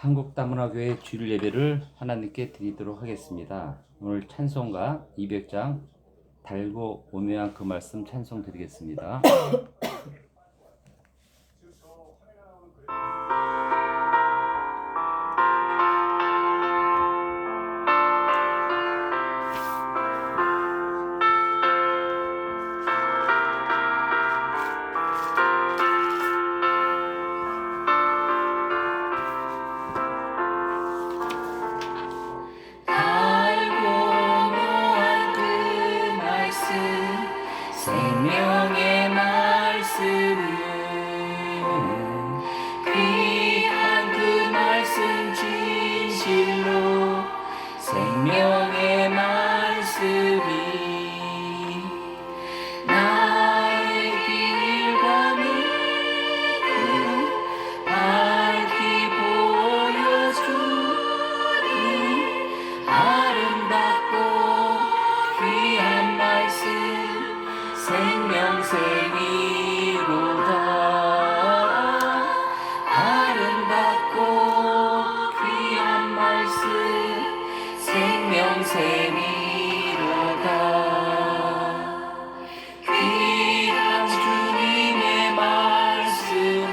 한국다문화교회 주일 예배를 하나님께 드리도록 하겠습니다. 오늘 찬송가 200장 달고 오묘한 그 말씀 찬송 드리겠습니다. 생명의 말씀은 귀한 그 말씀 진실로 생명의 말씀이 나의 길과 미를 밝히 보여주니 아름답고 귀한 말씀 생명샘이로다. 아름답고 귀한 말씀 생명샘이로다. 귀한 주님의 말씀은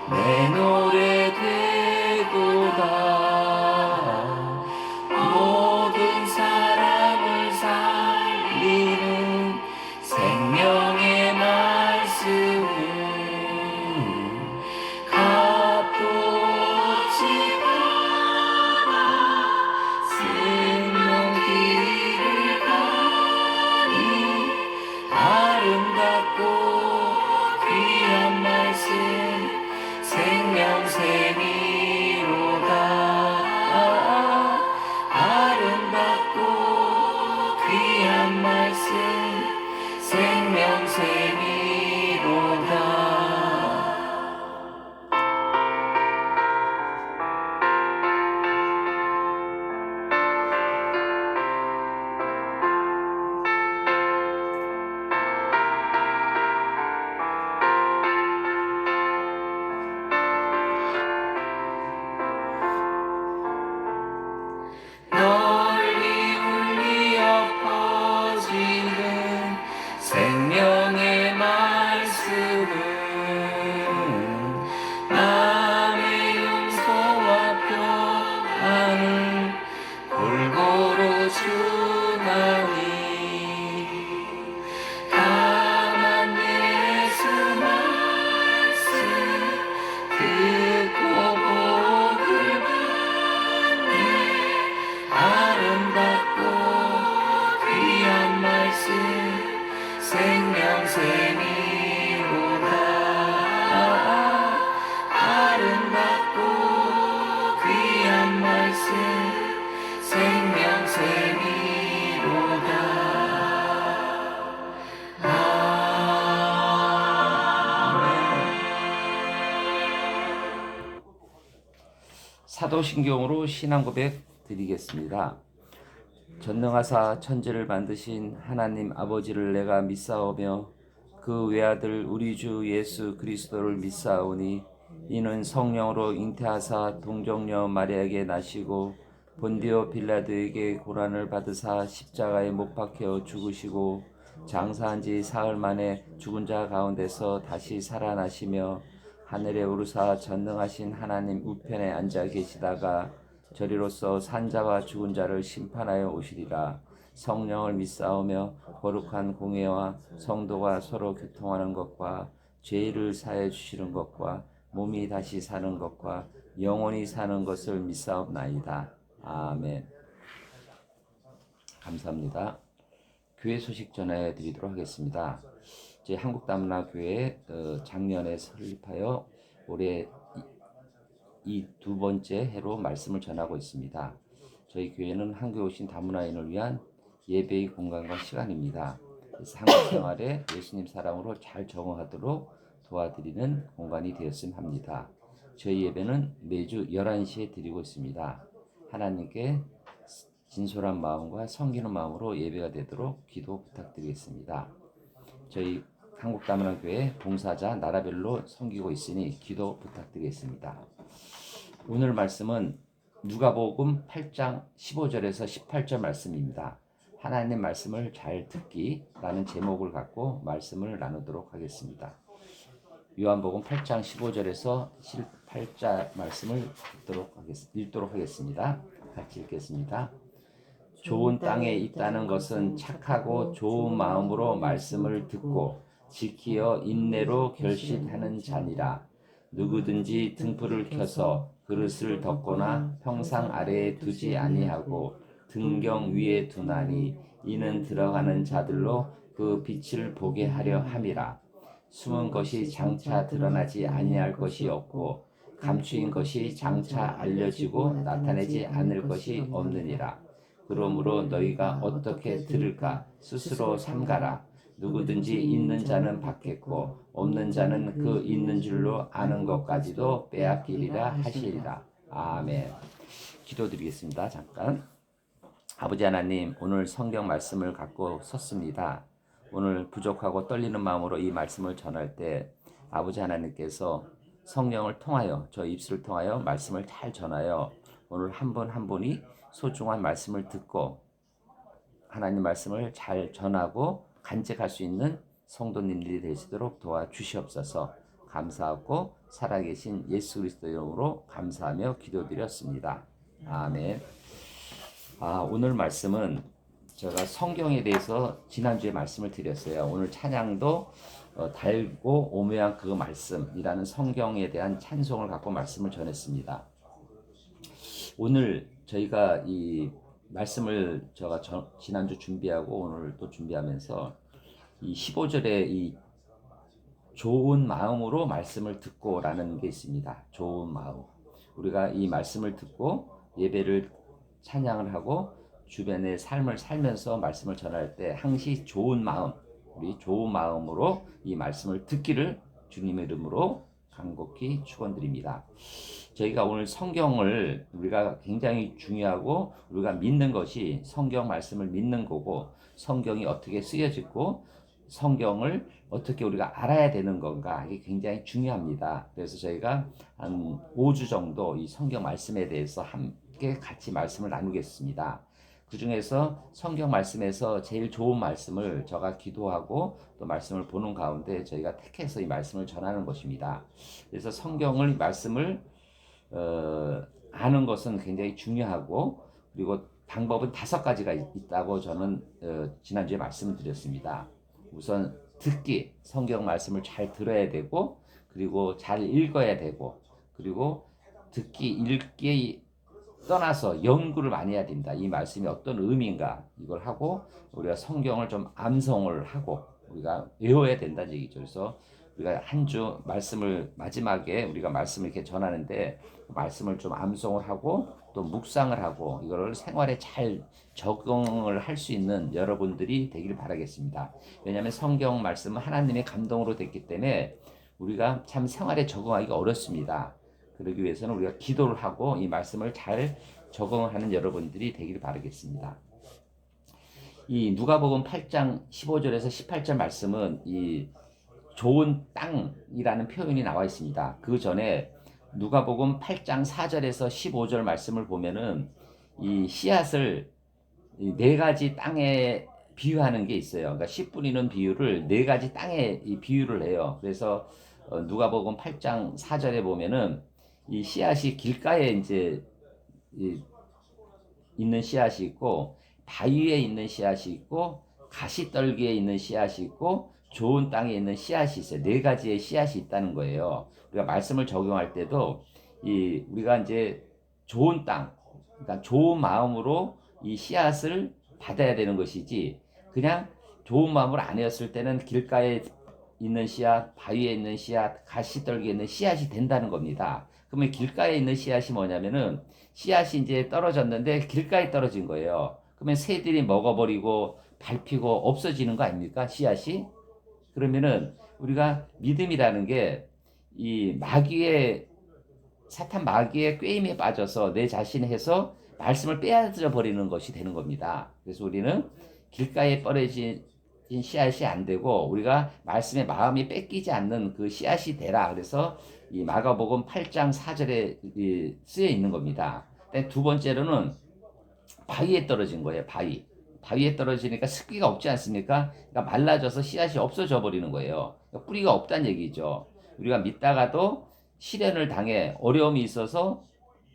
내 노래 되도다. 모든 사람을 살리는 생명의 말씀은 값도 없이 받아 생명 길을 가니 아름답고 귀한 말씀 생명샘이로다. 아름답고 귀한 말씀 생명샘이로다. 널리 울리어 퍼지는 생명의 말씀은 남의 용서와 평안을 골고루 주나니 다만 예수 말씀 듣고 복을 받네. 아름답고 귀한 말씀 생명샘이로다. 아름답고 귀한 말씀 생명샘이로다. 사도신경으로 신앙고백 드리겠습니다. 전능하사 천지를 만드신 하나님 아버지를 내가 믿사오며 그 외아들 우리 주 예수 그리스도를 믿사오니 이는 성령으로 잉태하사 동정녀 마리아에게 나시고 본디오 빌라도에게 고난을 받으사 십자가에 못 박혀 죽으시고 장사한 지 사흘 만에 죽은 자 가운데서 다시 살아나시며 하늘에 오르사 전능하신 하나님 우편에 앉아 계시다가 저리로서 산자와 죽은 자를 심판하여 오시리라. 성령을 믿사오며 거룩한 공예와 성도가 서로 교통하는 것과 죄를 사해 주시는 것과 몸이 다시 사는 것과 영원히 사는 것을 믿사옵나이다. 아멘. 감사합니다. 교회 소식 전해 드리도록 하겠습니다. 제 한국다문화교회 작년에 설립하여 올해 이 두 번째 해로 말씀을 전하고 있습니다. 저희 교회는 한국에 오신 다문화인을 위한 예배의 공간과 시간입니다. 그래서 한국 생활에 예수님 사랑으로 잘 적응하도록 도와드리는 공간이 되었으면 합니다. 저희 예배는 매주 11시에 드리고 있습니다. 하나님께 진솔한 마음과 섬기는 마음으로 예배가 되도록 기도 부탁드리겠습니다. 저희 한국다문화교회 봉사자 나라별로 섬기고 있으니 기도 부탁드리겠습니다. 오늘 말씀은 누가복음 8장 15절에서 18절 말씀입니다. 하나님 말씀을 잘 듣기라는 제목을 갖고 말씀을 나누도록 하겠습니다. 요한복음 8장 15절에서 18절 말씀을 읽도록 하겠습니다. 같이 읽겠습니다. 좋은 땅에 있다는 것은 착하고 좋은 마음으로 말씀을 듣고 지키어 인내로 결실하는 자니라. 누구든지 등불을 켜서 그릇을 덮거나 평상 아래에 두지 아니하고 등경 위에 두나니 이는 들어가는 자들로 그 빛을 보게 하려 함이라. 숨은 것이 장차 드러나지 아니할 것이 없고 감추인 것이 장차 알려지고 나타내지 않을 것이 없느니라. 그러므로 너희가 어떻게 들을까 스스로 삼가라. 누구든지 있는 자는 받겠고 없는 자는 그 있는 줄로 아는 것까지도 빼앗기리라 하시리라. 아멘. 기도드리겠습니다. 잠깐. 아버지 하나님, 오늘 성경 말씀을 갖고 섰습니다. 오늘 부족하고 떨리는 마음으로 이 말씀을 전할 때 아버지 하나님께서 성경을 통하여 저 입술을 통하여 말씀을 잘 전하여 오늘 한 분 한 분이 소중한 말씀을 듣고 하나님 말씀을 잘 전하고 간직할 수 있는 성도님들이 되시도록 도와주시옵소서. 감사하고 살아계신 예수 그리스도 이름으로 감사하며 기도드렸습니다. 아멘. 오늘 말씀은 제가 성경에 대해서 지난주에 말씀을 드렸어요. 오늘 찬양도 달고 오묘한 그 말씀이라는 성경에 대한 찬송을 갖고 말씀을 전했습니다. 오늘 저희가 이 말씀을 제가 지난주 준비하고 오늘 또 준비하면서 이 15절에 이 좋은 마음으로 말씀을 듣고라는 게 있습니다. 좋은 마음. 우리가 이 말씀을 듣고 예배를 찬양을 하고 주변의 삶을 살면서 말씀을 전할 때 항시 좋은 마음, 우리 좋은 마음으로 이 말씀을 듣기를 주님의 이름으로 간곡히 축원드립니다. 저희가 오늘 성경을 우리가 굉장히 중요하고 우리가 믿는 것이 성경 말씀을 믿는 거고 성경이 어떻게 쓰여지고 성경을 어떻게 우리가 알아야 되는 건가 이게 굉장히 중요합니다. 그래서 저희가 한 5주 정도 이 성경 말씀에 대해서 함께 같이 말씀을 나누겠습니다. 그 중에서 성경 말씀에서 제일 좋은 말씀을 제가 기도하고 또 말씀을 보는 가운데 저희가 택해서 이 말씀을 전하는 것입니다. 그래서 성경을 말씀을 아는 것은 굉장히 중요하고 그리고 방법은 5가지가 있다고 저는 지난주에 말씀을 드렸습니다. 우선 듣기, 성경 말씀을 잘 들어야 되고 그리고 잘 읽어야 되고 그리고 듣기, 읽기 떠나서 연구를 많이 해야 된다. 이 말씀이 어떤 의미인가 이걸 하고 우리가 성경을 좀 암송을 하고 우리가 외워야 된다는 얘기죠. 그래서 우리가 한 주 말씀을 마지막에 우리가 말씀을 이렇게 전하는데 말씀을 좀 암송을 하고 또 묵상을 하고 이거를 생활에 잘 적용을 할 수 있는 여러분들이 되길 바라겠습니다. 왜냐하면 성경 말씀은 하나님의 감동으로 됐기 때문에 우리가 참 생활에 적용하기가 어렵습니다. 그러기 위해서는 우리가 기도를 하고 이 말씀을 잘 적응하는 여러분들이 되길 바라겠습니다. 이 누가복음 8장 15절에서 18절 말씀은 이 좋은 땅이라는 표현이 나와 있습니다. 그 전에 누가복음 8장 4절에서 15절 말씀을 보면은 이 씨앗을 4가지 땅에 비유하는 게 있어요. 그러니까 씨 뿌리는 비유를 4가지 땅에 비유를 해요. 그래서 누가복음 8장 4절에 보면은 이 씨앗이 길가에 이제 있는 씨앗이 있고 바위에 있는 씨앗이 있고 가시떨기에 있는 씨앗이 있고 좋은 땅에 있는 씨앗이 있어요. 4가지의 씨앗이 있다는 거예요. 우리가 말씀을 적용할 때도 우리가 이제 좋은 땅, 그러니까 좋은 마음으로 이 씨앗을 받아야 되는 것이지 그냥 좋은 마음으로 안 했을 때는 길가에 있는 씨앗, 바위에 있는 씨앗, 가시떨기에 있는 씨앗이 된다는 겁니다. 그러면 길가에 있는 씨앗이 뭐냐면은 씨앗이 이제 떨어졌는데 길가에 떨어진 거예요. 그러면 새들이 먹어버리고 밟히고 없어지는 거 아닙니까? 씨앗이? 그러면은 우리가 믿음이라는 게 이 사탄 마귀의 꾀임에 빠져서 내 자신이 해서 말씀을 빼앗아 버리는 것이 되는 겁니다. 그래서 우리는 길가에 버려진 씨앗이 안 되고 우리가 말씀에 마음이 뺏기지 않는 그 씨앗이 되라. 그래서 이 마가복음 8장 4절에 쓰여 있는 겁니다. 두 번째로는 바위에 떨어진 거예요. 바위에 떨어지니까 습기가 없지 않습니까? 그러니까 말라져서 씨앗이 없어져 버리는 거예요. 그러니까 뿌리가 없다는 얘기죠. 우리가 믿다가도 시련을 당해 어려움이 있어서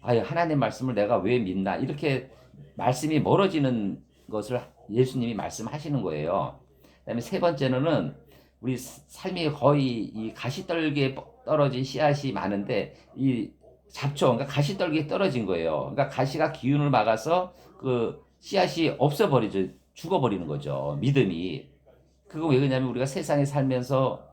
아유, 하나님 말씀을 내가 왜 믿나 이렇게 말씀이 멀어지는 것을 예수님이 말씀하시는 거예요. 그다음에 세 번째는 우리 삶이 거의 이 가시떨기에 떨어진 씨앗이 많은데 이 잡초, 그러니까 가시떨기에 떨어진 거예요. 그러니까 가시가 기운을 막아서 그 씨앗이 없어버리죠. 죽어버리는 거죠. 믿음이. 그거 왜 그러냐면 우리가 세상에 살면서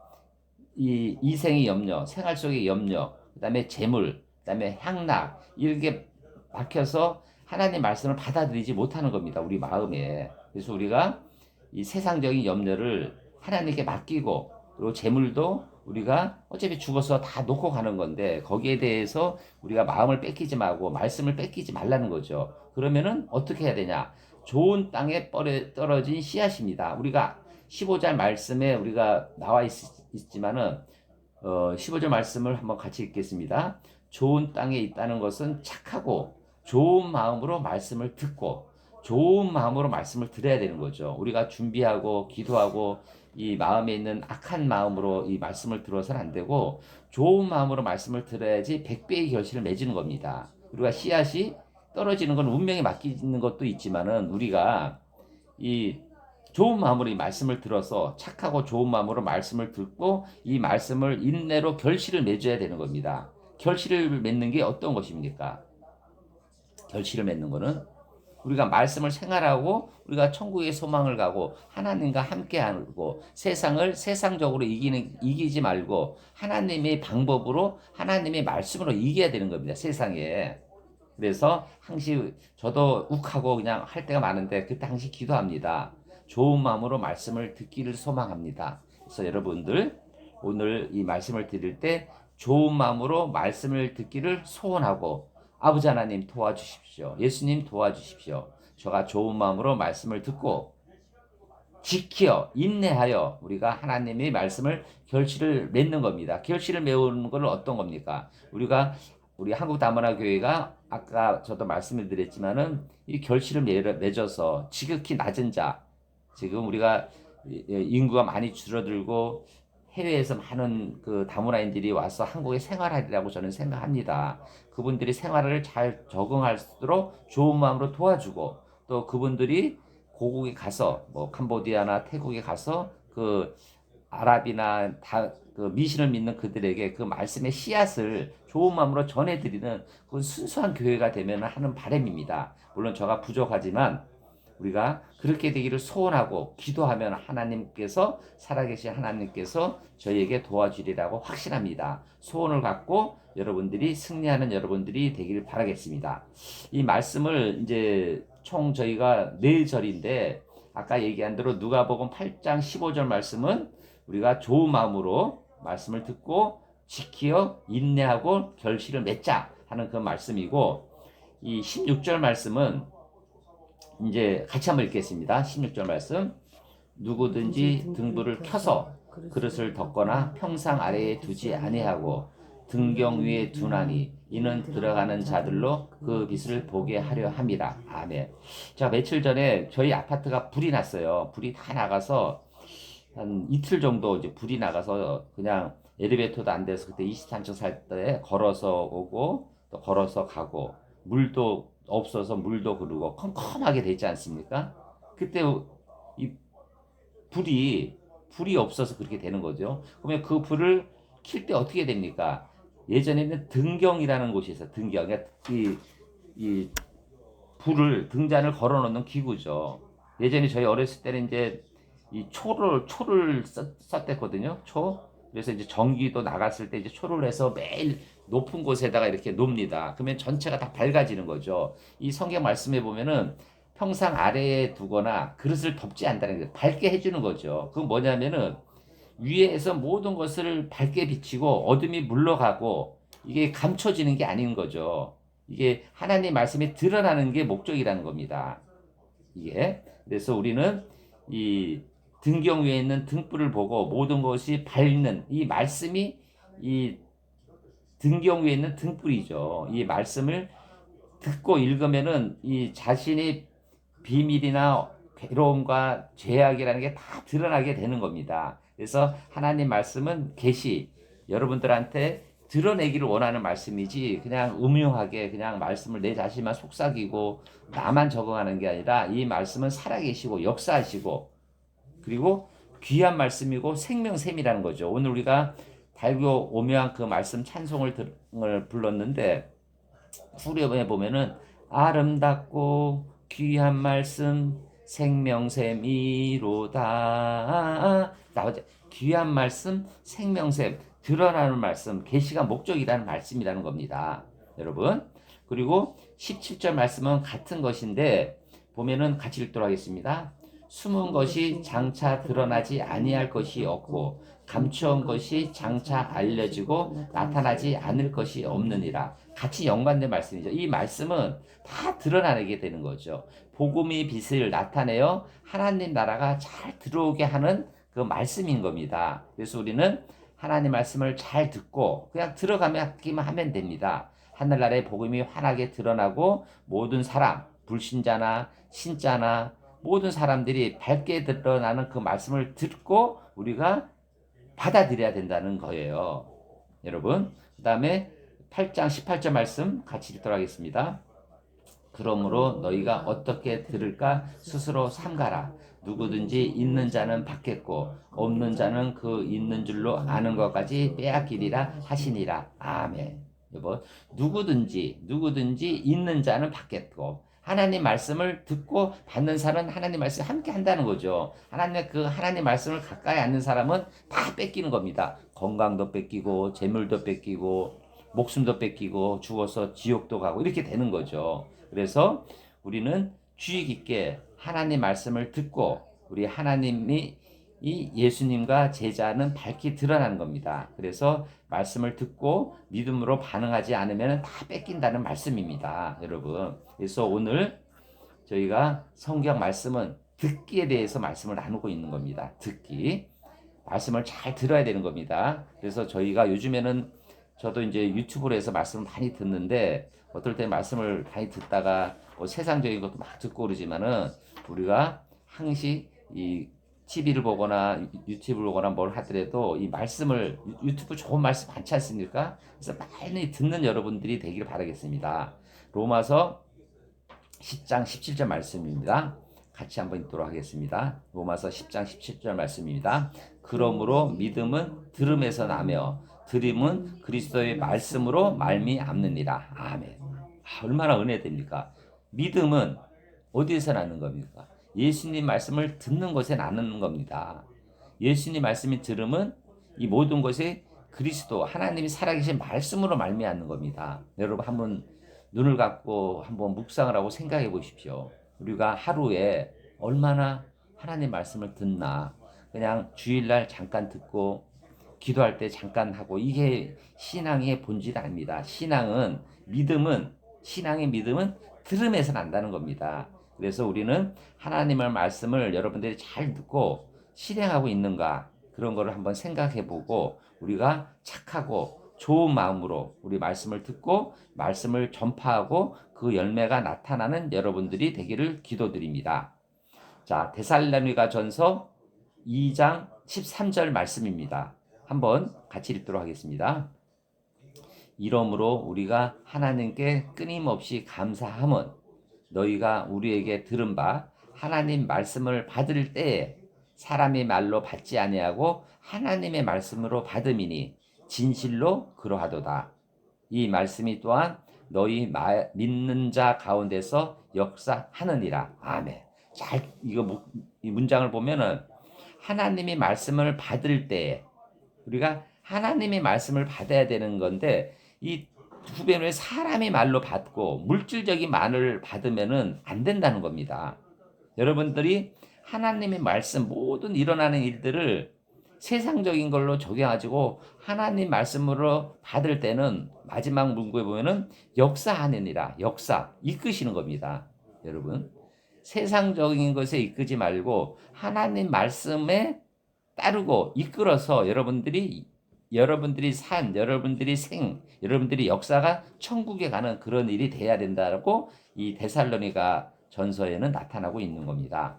이 이생의 염려, 생활 속의 염려, 그다음에 재물, 그다음에 향락 이렇게 막혀서 하나님 말씀을 받아들이지 못하는 겁니다. 우리 마음에. 그래서 우리가 이 세상적인 염려를 하나님께 맡기고 그리고 재물도 우리가 어차피 죽어서 다 놓고 가는 건데 거기에 대해서 우리가 마음을 뺏기지 말고 말씀을 뺏기지 말라는 거죠. 그러면은 어떻게 해야 되냐? 좋은 땅에 떨어진 씨앗입니다. 우리가 15절 말씀에 우리가 나와 있지만은 15절 말씀을 한번 같이 읽겠습니다. 좋은 땅에 있다는 것은 착하고 좋은 마음으로 말씀을 듣고 좋은 마음으로 말씀을 들어야 되는 거죠. 우리가 준비하고 기도하고 이 마음에 있는 악한 마음으로 이 말씀을 들어서는 안 되고 좋은 마음으로 말씀을 들어야지 100배의 결실을 맺는 겁니다. 우리가 씨앗이 떨어지는 건 운명에 맡기는 것도 있지만은 우리가 이 좋은 마음으로 이 말씀을 들어서 착하고 좋은 마음으로 말씀을 듣고 이 말씀을 인내로 결실을 맺어야 되는 겁니다. 결실을 맺는 게 어떤 것입니까? 결실을 맺는 거는 우리가 말씀을 생활하고 우리가 천국의 소망을 가고 하나님과 함께하고 세상을 세상적으로 이기지 말고 하나님의 방법으로 하나님의 말씀으로 이겨야 되는 겁니다. 세상에. 그래서 항시 저도 욱하고 그냥 할 때가 많은데 그때 항시 기도합니다. 좋은 마음으로 말씀을 듣기를 소망합니다. 그래서 여러분들 오늘 이 말씀을 드릴 때 좋은 마음으로 말씀을 듣기를 소원하고 아버지 하나님 도와주십시오. 예수님 도와주십시오. 저가 좋은 마음으로 말씀을 듣고 지켜 인내하여 우리가 하나님의 말씀을 결실을 맺는 겁니다. 결실을 메우는 건 어떤 겁니까? 우리 한국 다문화 교회가 아까 저도 말씀을 드렸지만은 이 결실을 맺어서 지극히 낮은 자, 지금 우리가 인구가 많이 줄어들고 해외에서 많은 그 다문화인들이 와서 한국에 생활하리라고 저는 생각합니다. 그분들이 생활을 잘 적응할수록 좋은 마음으로 도와주고 또 그분들이 고국에 가서 뭐 캄보디아나 태국에 가서 그 아랍이나 그 미신을 믿는 그들에게 그 말씀의 씨앗을 좋은 마음으로 전해드리는 그 순수한 교회가 되면 하는 바람입니다. 물론 저가 부족하지만 우리가 그렇게 되기를 소원하고 기도하면 하나님께서 살아계신 하나님께서 저희에게 도와주리라고 확신합니다. 소원을 갖고 여러분들이 승리하는 여러분들이 되기를 바라겠습니다. 이 말씀을 이제 총 저희가 4절인데 아까 얘기한 대로 누가복음 8장 15절 말씀은 우리가 좋은 마음으로 말씀을 듣고 지키어 인내하고 결실을 맺자 하는 그 말씀이고 이 16절 말씀은 이제 같이 한번 읽겠습니다. 16절 말씀. 누구든지 등불을 켜서 그릇을 덮거나 평상 아래에 두지 아니하고 등경 위에 두나니 이는 들어가는 자들로 그 빛을 보게 하려 함이라. 아멘. 자, 며칠 전에 저희 아파트가 불이 났어요. 불이 다 나가서 한 이틀 정도 이제 불이 나가서 그냥 엘리베이터도 안 돼서 그때 23층 살 때 걸어서 오고 또 걸어서 가고 물도 없어서 물도 흐르고 컴컴하게 되지 않습니까? 그때 이 불이 없어서 그렇게 되는 거죠. 그러면 그 불을 킬 때 어떻게 됩니까? 예전에는 등경이라는 곳이 있어요. 등경. 그러니까 이 불을 등잔을 걸어 놓는 기구죠. 예전에 저희 어렸을 때는 이제 이 초를 썼댔거든요. 초. 그래서 이제 전기도 나갔을 때 이제 초를 해서 매일 높은 곳에다가 이렇게 놓습니다. 그러면 전체가 다 밝아지는 거죠. 이 성경 말씀에 보면은 평상 아래에 두거나 그릇을 덮지 않다는 게 밝게 해주는 거죠. 그건 뭐냐면은 위에서 모든 것을 밝게 비치고 어둠이 물러가고 이게 감춰지는 게 아닌 거죠. 이게 하나님 말씀이 드러나는 게 목적이라는 겁니다. 이게 그래서 우리는 이 등경 위에 있는 등불을 보고 모든 것이 밝는 이 말씀이 이 등경 위에 있는 등불이죠. 이 말씀을 듣고 읽으면은 이 자신의 비밀이나 괴로움과 죄악이라는 게 다 드러나게 되는 겁니다. 그래서 하나님 말씀은 계시, 여러분들한테 드러내기를 원하는 말씀이지 그냥 음흉하게 그냥 말씀을 내 자신만 속삭이고 나만 적응하는 게 아니라 이 말씀은 살아계시고 역사하시고 그리고 귀한 말씀이고 생명샘이라는 거죠. 오늘 우리가 달고 오묘한 그 말씀 찬송을 불렀는데 후렴에 보면은 아름답고 귀한 말씀 생명샘이로다 나오죠. 귀한 말씀 생명샘 드러나는 말씀 계시가 목적이라는 말씀이라는 겁니다. 여러분 그리고 17절 말씀은 같은 것인데 보면은 같이 읽도록 하겠습니다. 숨은 것이 장차 드러나지 아니할 것이 없고 감추온 것이 장차 알려지고 나타나지 않을 것이 없느니라. 같이 연관된 말씀이죠. 이 말씀은 다 드러나게 되는 거죠. 복음의 빛을 나타내어 하나님 나라가 잘 들어오게 하는 그 말씀인 겁니다. 그래서 우리는 하나님 말씀을 잘 듣고 그냥 들어가기만 하면 됩니다. 하늘나라의 복음이 환하게 드러나고 모든 사람, 불신자나 신자나 모든 사람들이 밝게 드러나는 그 말씀을 듣고 우리가 받아들여야 된다는 거예요. 여러분, 그 다음에 8장 18절 말씀 같이 읽도록 하겠습니다. 그러므로 너희가 어떻게 들을까 스스로 삼가라. 누구든지 있는 자는 받겠고 없는 자는 그 있는 줄로 아는 것까지 빼앗기리라 하시니라. 아멘. 여러분, 누구든지 있는 자는 받겠고 하나님 말씀을 듣고 받는 사람은 하나님 말씀 함께 한다는 거죠. 하나님 말씀을 가까이 앉는 사람은 다 뺏기는 겁니다. 건강도 뺏기고 재물도 뺏기고 목숨도 뺏기고 죽어서 지옥도 가고 이렇게 되는 거죠. 그래서 우리는 주의 깊게 하나님 말씀을 듣고 우리 하나님이 이 예수님과 제자는 밝히 드러나는 겁니다. 그래서 말씀을 듣고 믿음으로 반응하지 않으면 다 뺏긴다는 말씀입니다. 여러분. 그래서 오늘 저희가 성경 말씀은 듣기에 대해서 말씀을 나누고 있는 겁니다. 듣기. 말씀을 잘 들어야 되는 겁니다. 그래서 저희가 요즘에는 저도 이제 유튜브로 해서 말씀을 많이 듣는데 어떨 때 말씀을 많이 듣다가 뭐 세상적인 것도 막 듣고 그러지만은 우리가 항시 이 TV를 보거나 유튜브를 보거나 뭘 하더라도 이 말씀을 유튜브 좋은 말씀 많지 않습니까? 그래서 많이 듣는 여러분들이 되기를 바라겠습니다. 로마서 10장 17절 말씀입니다. 같이 한번 읽도록 하겠습니다. 로마서 10장 17절 말씀입니다. 그러므로 믿음은 들음에서 나며 들음은 그리스도의 말씀으로 말미암느니라. 아멘. 얼마나 은혜됩니까? 믿음은 어디에서 나는 겁니까? 예수님 말씀을 듣는 것에 나는 겁니다. 예수님 말씀이 들음은 이 모든 것이 그리스도 하나님이 살아계신 말씀으로 말미암는 겁니다. 여러분 한번 눈을 감고 한번 묵상을 하고 생각해 보십시오. 우리가 하루에 얼마나 하나님 말씀을 듣나. 그냥 주일날 잠깐 듣고 기도할 때 잠깐 하고 이게 신앙의 본질 아닙니다. 신앙의 믿음은 들음에서 난다는 겁니다. 그래서 우리는 하나님의 말씀을 여러분들이 잘 듣고 실행하고 있는가 그런 거를 한번 생각해 보고 우리가 착하고 좋은 마음으로 우리 말씀을 듣고 말씀을 전파하고 그 열매가 나타나는 여러분들이 되기를 기도드립니다. 자, 데살로니가 전서 2장 13절 말씀입니다. 한번 같이 읽도록 하겠습니다. 이러므로 우리가 하나님께 끊임없이 감사함은 너희가 우리에게 들은 바 하나님 말씀을 받을 때에 사람의 말로 받지 아니하고 하나님의 말씀으로 받음이니 진실로 그러하도다. 이 말씀이 또한 너희 믿는 자 가운데서 역사하느니라. 아멘. 이 문장을 보면은 하나님의 말씀을 받을 때에 우리가 하나님의 말씀을 받아야 되는 건데 이 후배는 사람의 말로 받고 물질적인 말을 받으면은 안 된다는 겁니다. 여러분들이 하나님의 말씀 모든 일어나는 일들을 세상적인 걸로 적용가지고 하나님 말씀으로 받을 때는 마지막 문구에 보면은 역사하느니라. 역사 이끄시는 겁니다. 여러분 세상적인 것에 이끄지 말고 하나님 말씀에 따르고 이끌어서 여러분들이 여러분들이 여러분들이 여러분들이 역사가 천국에 가는 그런 일이 돼야 된다고 이 데살로니가 전서에는 나타나고 있는 겁니다.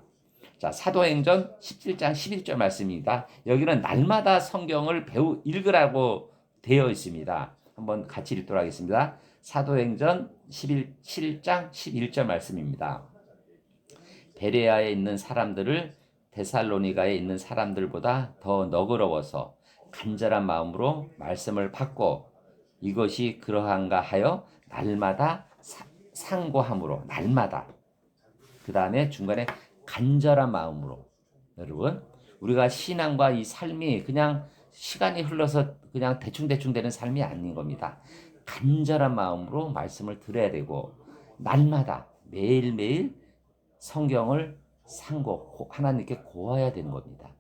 자, 사도행전 17장 11절 말씀입니다. 여기는 날마다 성경을 읽으라고 되어 있습니다. 한번 같이 읽도록 하겠습니다. 사도행전 17장 11절 말씀입니다. 베레아에 있는 사람들을 데살로니가에 있는 사람들보다 더 너그러워서 간절한 마음으로 말씀을 받고 이것이 그러한가 하여 날마다 상고함으로 날마다 그 다음에 중간에 간절한 마음으로 여러분 우리가 신앙과 이 삶이 그냥 시간이 흘러서 그냥 대충대충 되는 삶이 아닌 겁니다. 간절한 마음으로 말씀을 들어야 되고 날마다 매일매일 성경을 하나님께 고해야 되는 겁니다.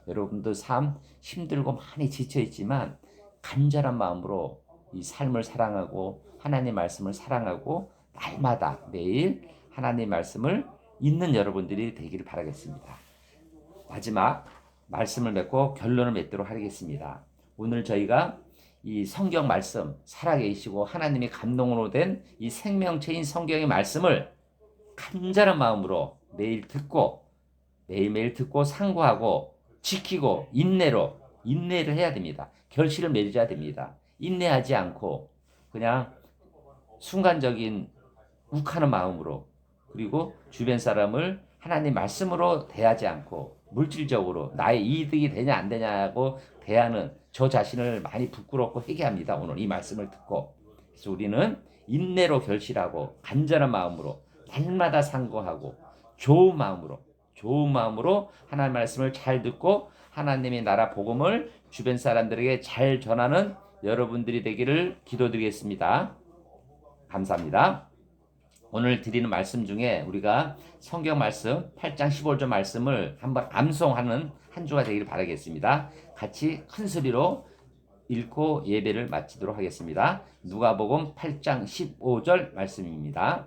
여러분도 삶 힘들고 많이 지쳐있지만 간절한 마음으로 이 삶을 사랑하고 하나님 말씀을 사랑하고 날마다 매일 하나님 말씀을 읽는 여러분들이 되기를 바라겠습니다. 마지막 말씀을 맺고 결론을 맺도록 하겠습니다. 오늘 저희가 이 성경 말씀 살아계시고 하나님이 감동으로 된 이 생명체인 성경의 말씀을 간절한 마음으로 매일매일 듣고 상고하고 지키고 인내를 해야 됩니다. 결실을 맺어야 됩니다. 인내하지 않고 그냥 순간적인 욱하는 마음으로 그리고 주변 사람을 하나님 말씀으로 대하지 않고 물질적으로 나의 이득이 되냐 안 되냐고 대하는 저 자신을 많이 부끄럽고 회개합니다. 오늘 이 말씀을 듣고 그래서 우리는 인내로 결실하고 간절한 마음으로 날마다 상고하고 좋은 마음으로 하나님의 말씀을 잘 듣고 하나님의 나라 복음을 주변 사람들에게 잘 전하는 여러분들이 되기를 기도드리겠습니다. 감사합니다. 오늘 드리는 말씀 중에 우리가 성경 말씀 8장 15절 말씀을 한번 암송하는 한 주가 되기를 바라겠습니다. 같이 큰 소리로 읽고 예배를 마치도록 하겠습니다. 누가복음 8장 15절 말씀입니다.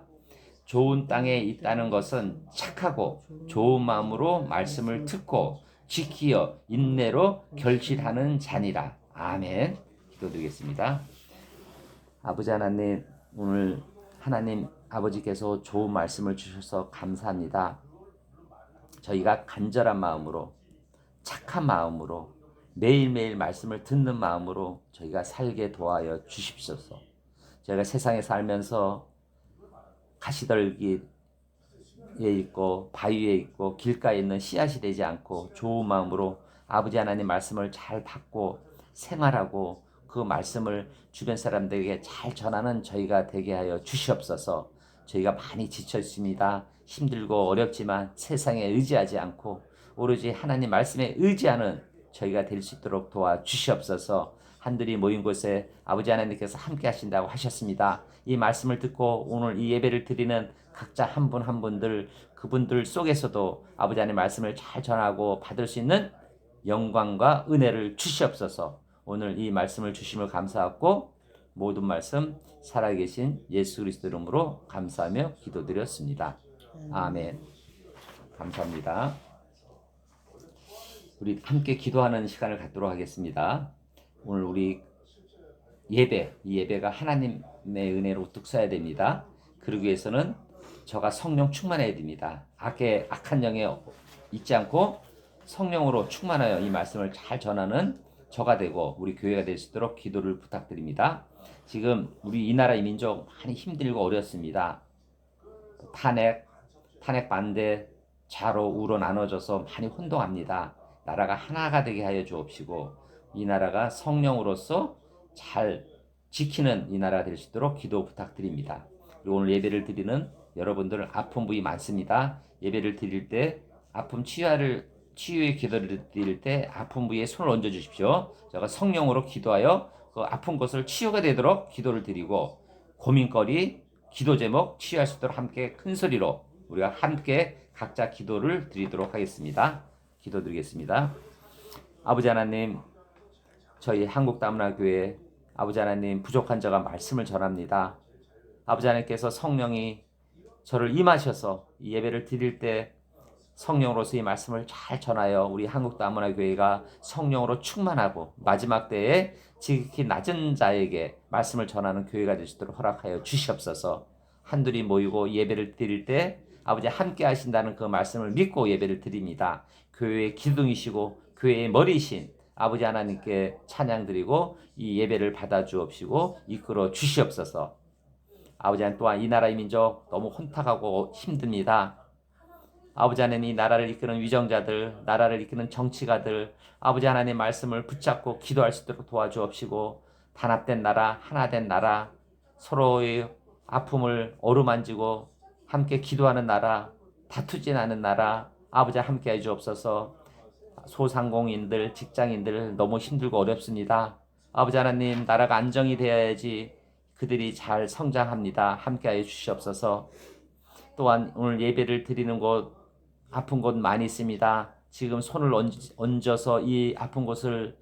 좋은 땅에 있다는 것은 착하고 좋은 마음으로 말씀을 듣고 지키어 인내로 결실하는 자니라. 아멘. 기도드리겠습니다. 아버지 하나님, 오늘 하나님 아버지께서 좋은 말씀을 주셔서 감사합니다. 저희가 간절한 마음으로 착한 마음으로 매일매일 말씀을 듣는 마음으로 저희가 살게 도와여 주십소서. 저희가 세상에 살면서 가시떨기에 있고 바위에 있고 길가에 있는 씨앗이 되지 않고 좋은 마음으로 아버지 하나님 말씀을 잘 받고 생활하고 그 말씀을 주변 사람들에게 잘 전하는 저희가 되게 하여 주시옵소서. 저희가 많이 지쳐 있습니다. 힘들고 어렵지만 세상에 의지하지 않고 오로지 하나님 말씀에 의지하는 저희가 될 수 있도록 도와주시옵소서. 한들이 모인 곳에 아버지 하나님께서 함께 하신다고 하셨습니다. 이 말씀을 듣고 오늘 이 예배를 드리는 각자 한 분 한 분들 그분들 속에서도 아버지 하나님 말씀을 잘 전하고 받을 수 있는 영광과 은혜를 주시옵소서. 오늘 이 말씀을 주심을 감사하고 모든 말씀 살아계신 예수 그리스도 이름으로 감사하며 기도드렸습니다. 아멘. 감사합니다. 우리 함께 기도하는 시간을 갖도록 하겠습니다. 오늘 우리 이 예배가 하나님의 은혜로 뚝 서야 됩니다. 그러기 위해서는 저가 성령 충만해야 됩니다. 악한 영에 있지 않고 성령으로 충만하여 이 말씀을 잘 전하는 저가 되고 우리 교회가 될 수 있도록 기도를 부탁드립니다. 지금 우리 이 나라 이 민족 많이 힘들고 어렵습니다. 탄핵 반대 좌로 우로 나눠져서 많이 혼동합니다. 나라가 하나가 되게 하여 주옵시고 이 나라가 성령으로서 잘 지키는 이 나라가 될 수 있도록 기도 부탁드립니다. 그리고 오늘 예배를 드리는 여러분들 아픈 부위 많습니다. 예배를 드릴 때 아픔 치유의 기도를 드릴 때 아픈 부위에 손을 얹어 주십시오. 제가 성령으로 기도하여 그 아픈 것을 치유가 되도록 기도를 드리고 고민거리, 기도 제목 치유할 수 있도록 함께 큰 소리로 우리가 함께 각자 기도를 드리도록 하겠습니다. 기도드리겠습니다. 아버지 하나님, 저희 한국다문화교회 아버지 하나님 부족한 자가 말씀을 전합니다. 아버지 하나님께서 성령이 저를 임하셔서 이 예배를 드릴 때 성령으로서 이 말씀을 잘 전하여 우리 한국다문화교회가 성령으로 충만하고 마지막 때에 지극히 낮은 자에게 말씀을 전하는 교회가 될 수 있도록 허락하여 주시옵소서. 한둘이 모이고 예배를 드릴 때 아버지 함께 하신다는 그 말씀을 믿고 예배를 드립니다. 교회의 기둥이시고 교회의 머리이신 아버지 하나님께 찬양드리고 이 예배를 받아 주옵시고 이끌어 주시옵소서. 아버지 하나님, 또한 이 나라의 민족 너무 혼탁하고 힘듭니다. 아버지 하나님, 이 나라를 이끄는 위정자들, 나라를 이끄는 정치가들, 아버지 하나님 말씀을 붙잡고 기도할 수 있도록 도와주옵시고, 단합된 나라, 하나된 나라, 서로의 아픔을 어루만지고 함께 기도하는 나라, 다투지 않는 나라, 아버지 함께 해주옵소서. 소상공인들, 직장인들 너무 힘들고 어렵습니다. 아버지 하나님, 나라가 안정이 되어야지 그들이 잘 성장합니다. 함께하여 주시옵소서. 또한 오늘 예배를 드리는 곳, 아픈 곳 많이 있습니다. 지금 손을 얹어서 이 아픈 곳을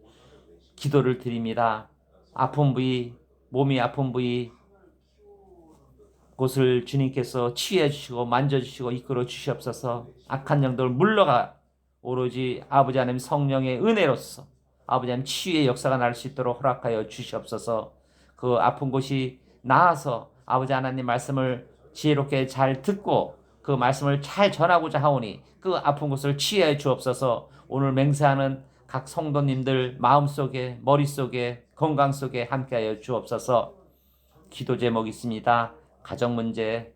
기도를 드립니다. 아픈 부위, 몸이 아픈 부위 곳을 주님께서 치유해 주시고 만져주시고 이끌어 주시옵소서. 악한 영들 물러가 오로지 아버지 하나님 성령의 은혜로서 아버지 하나님 치유의 역사가 날 수 있도록 허락하여 주시옵소서. 그 아픈 곳이 나아서 아버지 하나님 말씀을 지혜롭게 잘 듣고 그 말씀을 잘 전하고자 하오니 그 아픈 곳을 치유해 주옵소서. 오늘 맹세하는 각 성도님들 마음속에 머릿속에 건강 속에 함께하여 주옵소서. 기도 제목 있습니다. 가정 문제,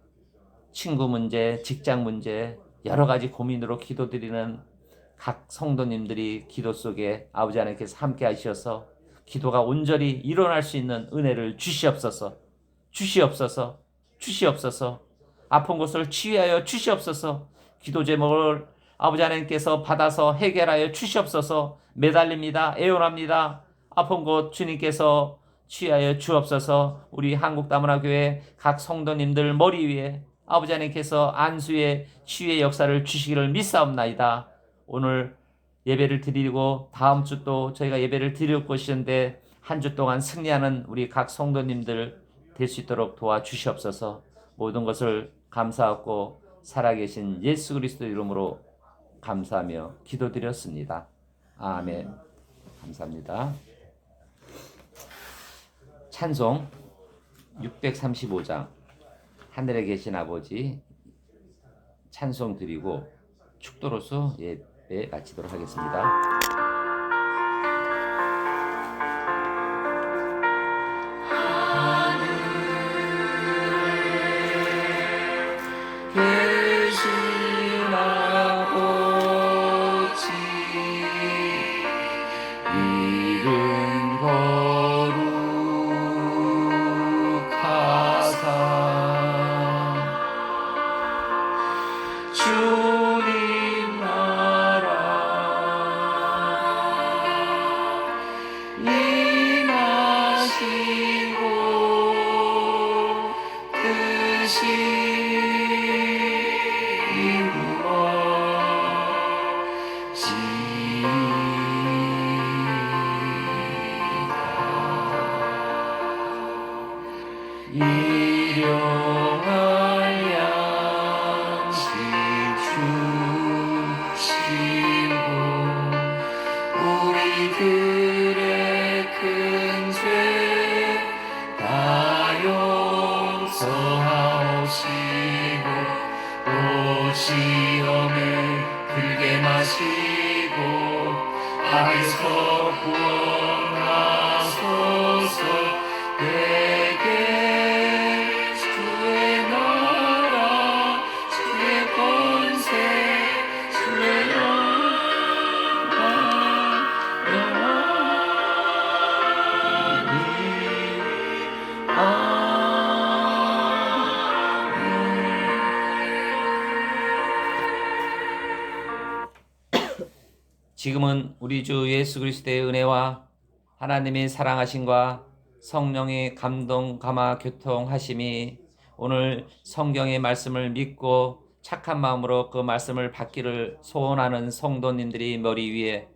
친구 문제, 직장 문제, 여러 가지 고민으로 기도드리는 각 성도님들이 기도 속에 아버지 하나님께서 함께 하셔서 기도가 온전히 일어날 수 있는 은혜를 주시옵소서. 주시옵소서. 주시옵소서. 아픈 곳을 치유하여 주시옵소서. 기도 제목을 아버지 하나님께서 받아서 해결하여 주시옵소서. 매달립니다. 애원합니다. 아픈 곳 주님께서 치유하여 주옵소서. 우리 한국다문화교회 각 성도님들 머리 위에 아버지 하나님께서 안수의 치유의 역사를 주시기를 믿사옵나이다. 오늘 예배를 드리고 다음 주 또 저희가 예배를 드릴 것인데 한 주 동안 승리하는 우리 각 성도님들 될 수 있도록 도와주시옵소서. 모든 것을 감사하고 살아계신 예수 그리스도 이름으로 감사하며 기도드렸습니다. 아멘. 감사합니다. 찬송 635장 하늘에 계신 아버지 찬송 드리고 축도로서 예배 마치도록 하겠습니다. 계신 아버지 이름 거룩하사 주님 나라 임하시고 뜻이 일용할 양식 주시고 우리들의 큰 죄 다 용서하시고 또 시험에 들게 마시고 악에서 구원하소서. 내게 주의 나라 주의 권세 주의 영광 영원히 아멘. 지금은 우리 주 예수 그리스도의 은혜와 하나님의 사랑하심과 성령의 감동 감화 교통하심이 오늘 성경의 말씀을 믿고 착한 마음으로 그 말씀을 받기를 소원하는 성도님들이 머리 위에,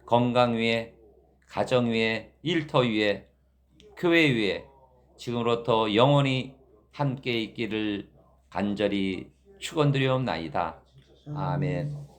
건강 위에, 가정 위에, 일터 위에, 교회 위에 지금부터 영원히 함께 있기를 간절히 축원드리옵나이다. 아멘.